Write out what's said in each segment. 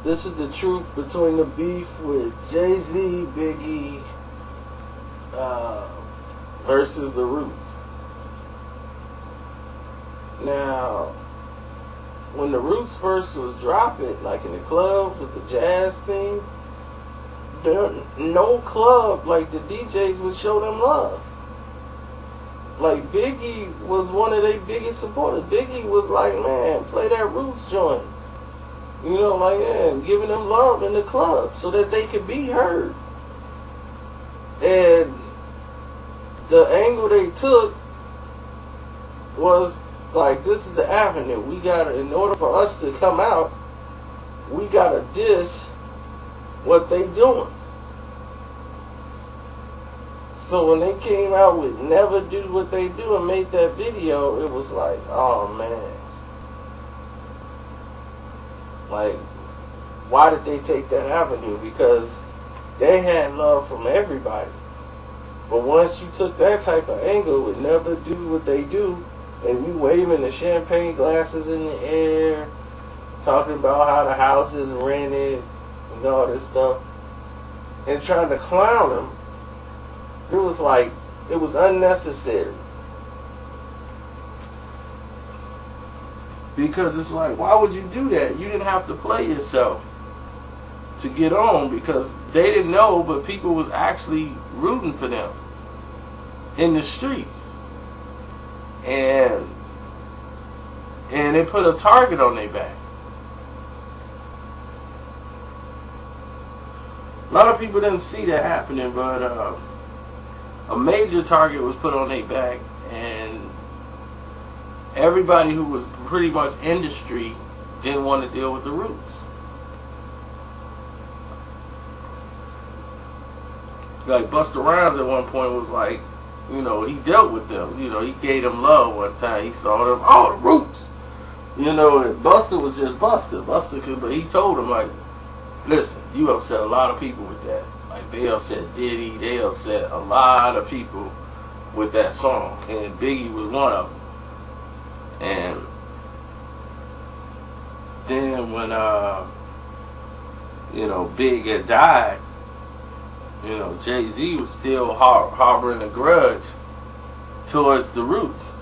This is the truth between the beef with Jay-Z, Biggie, versus the Roots. Now, when the Roots first was dropping, like in the club with the jazz thing, no club, like the DJs would show them love. Like Biggie was one of their biggest supporters. Biggie was like, man, play that Roots joint. You know, like, yeah, giving them love in the club so that they could be heard. And the angle they took was like, this is the avenue. We gotta, in order for us to come out, we gotta diss what they doing. So when they came out with Never Do What They Do and made that video, it was like, oh man. Like, why did they take that avenue? Because they had love from everybody. But once you took that type of angle with Never Do What They Do, and you waving the champagne glasses in the air, talking about how the house is rented, and all this stuff, and trying to clown them, it was like, it was unnecessary. Because it's like, why would you do that? You didn't have to play yourself to get on, because they didn't know, but people was actually rooting for them in the streets. And it put a target on their back. A lot of people didn't see that happening, but a major target was put on their back, and everybody who was pretty much industry didn't want to deal with the Roots. Like Busta Rhymes at one point was like, you know, he dealt with them. You know, he gave them love one time. He saw them, oh, the Roots. You know, and Busta was just Busta. But he told him, like, listen, you upset a lot of people with that. Like, they upset Diddy. They upset a lot of people with that song. And Biggie was one of them. And then when, you know, Big had died, you know, Jay-Z was still harboring a grudge towards the Roots.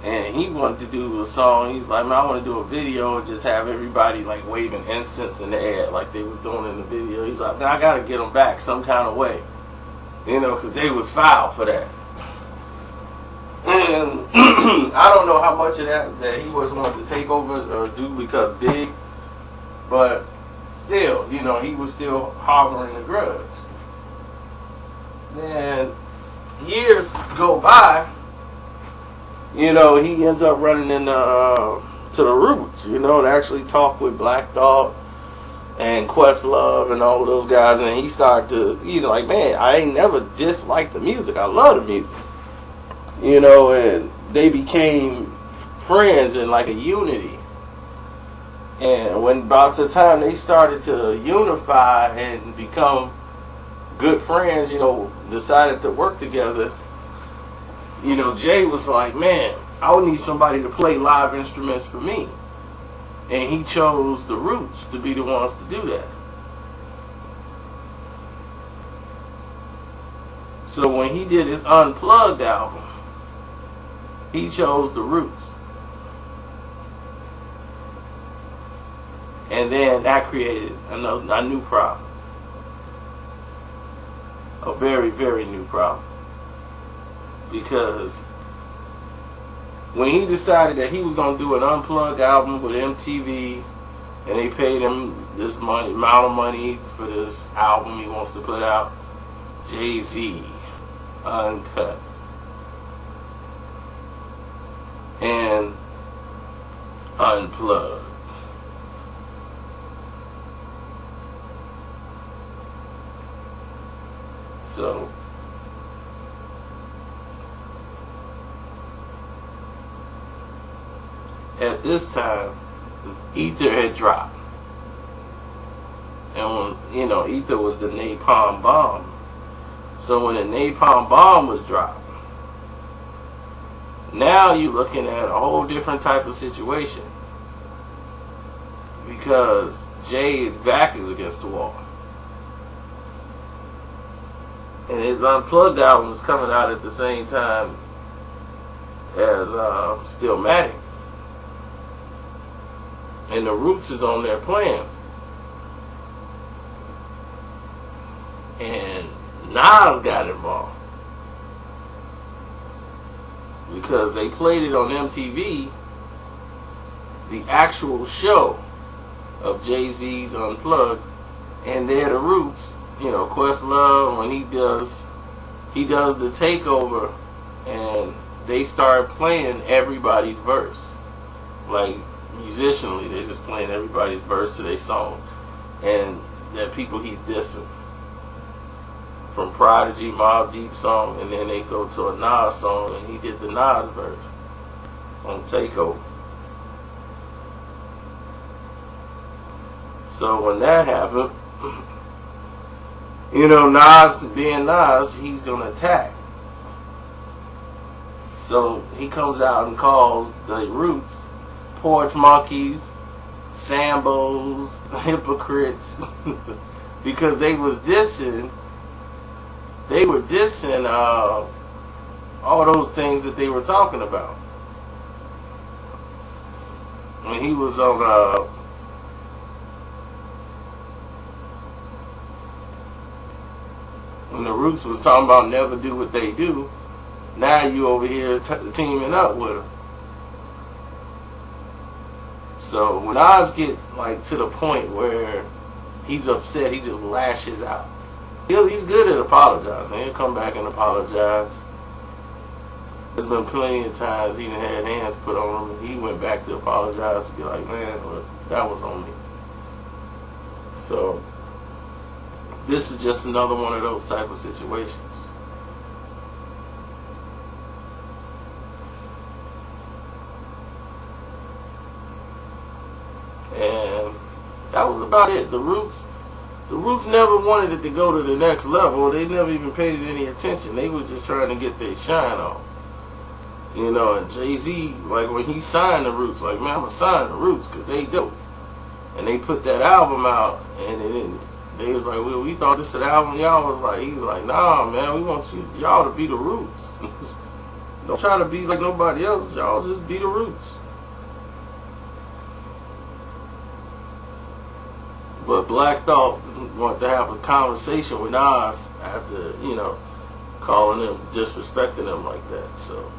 And he wanted to do a song. He's like, man, I want to do a video and just have everybody like waving incense in the air like they was doing in the video. He's like, man, I got to get them back some kind of way. You know, because they was foul for that. And I don't know how much of that he was wanting to take over or do because Big, but still, you know, he was still harboring a grudge. Then years go by, you know, he ends up running into to the Roots, you know, and actually talk with Black Thought and Questlove and all of those guys, and he started to, you know, like, man, I ain't never disliked the music. I love the music. You know, and they became friends in like a unity. And when about the time they started to unify and become good friends, you know, decided to work together, you know, Jay was like, man, I would need somebody to play live instruments for me. And he chose the Roots to be the ones to do that. So when he did his Unplugged album, he chose the Roots. And then that created a new problem. A very, very new problem. Because when he decided that he was going to do an Unplugged album with MTV, and they paid him this amount of money for this album he wants to put out, Jay-Z, Uncut, and Unplugged. So at this time, Ether had dropped. And when, you know, Ether was the napalm bomb. So when the napalm bomb was dropped, now you're looking at a whole different type of situation. because Jay's back is against the wall. And his Unplugged album is coming out at the same time as Stillmatic. And the Roots is on there playing. And Nas got involved because they played it on MTV, the actual show of Jay-Z's Unplugged, and they're the Roots. You know, Questlove, when he does the takeover, and they start playing everybody's verse, like musicianally, they're just playing everybody's verse to their song, and the people he's dissing, from Prodigy, Mobb Deep song, and then they go to a Nas song, and he did the Nas verse on Takeover. So when that happened, you know, Nas, being Nas, he's gonna attack. So he comes out and calls the Roots porch monkeys, Sambos, hypocrites, because they was dissing. They were dissing all those things that they were talking about. When he was on when the Roots was talking about never do what they do, now you over here teaming up with them. So when Oz get like to the point where he's upset, he just lashes out. He's good at apologizing. He'll come back and apologize. There's been plenty of times he done had hands put on him, and he went back to apologize to be like, man, look, that was on me. So this is just another one of those type of situations. And that was about it. The Roots never wanted it to go to the next level. They never even paid it any attention. They was just trying to get their shine on. You know, and Jay-Z, like when he signed the Roots, like, man, I'm going to sign the Roots because they dope. And they put that album out, and they was like, well, we thought this was the album y'all was like. He was like, nah, man, we want y'all to be the Roots. Don't try to be like nobody else. Y'all just be the Roots. But Black Thought wanted to have a conversation with Nas after, you know, calling him, disrespecting him like that. So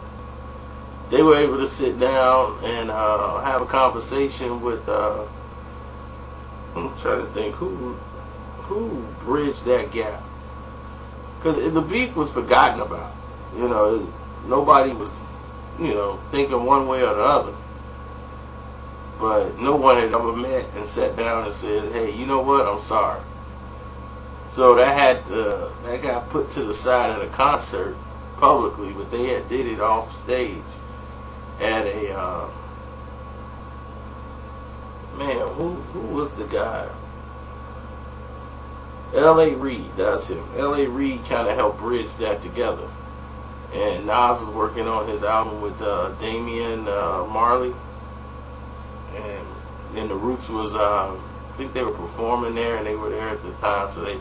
they were able to sit down and have a conversation with, I'm trying to think who bridged that gap. Because the beef was forgotten about. You know, nobody was, you know, thinking one way or the other. But no one had ever met and sat down and said, hey, you know what, I'm sorry. So that got put to the side at a concert publicly, but they had did it off stage at a, man, who was the guy? L.A. Reid, that's him. L.A. Reid kind of helped bridge that together. And Nas was working on his album with Damian Marley. And then the Roots was, I think they were performing there, and they were there at the time, so they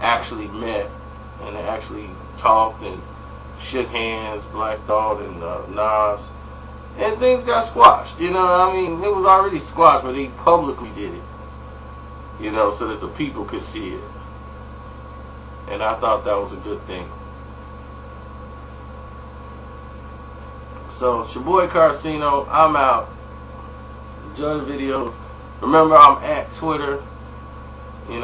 actually met, and they actually talked and shook hands, Black Thought and Nas. And things got squashed, you know, I mean, it was already squashed, but he publicly did it, you know, so that the people could see it. And I thought that was a good thing. So, it's your boy Carcino. I'm out. Enjoy the videos. Remember, I'm at Twitter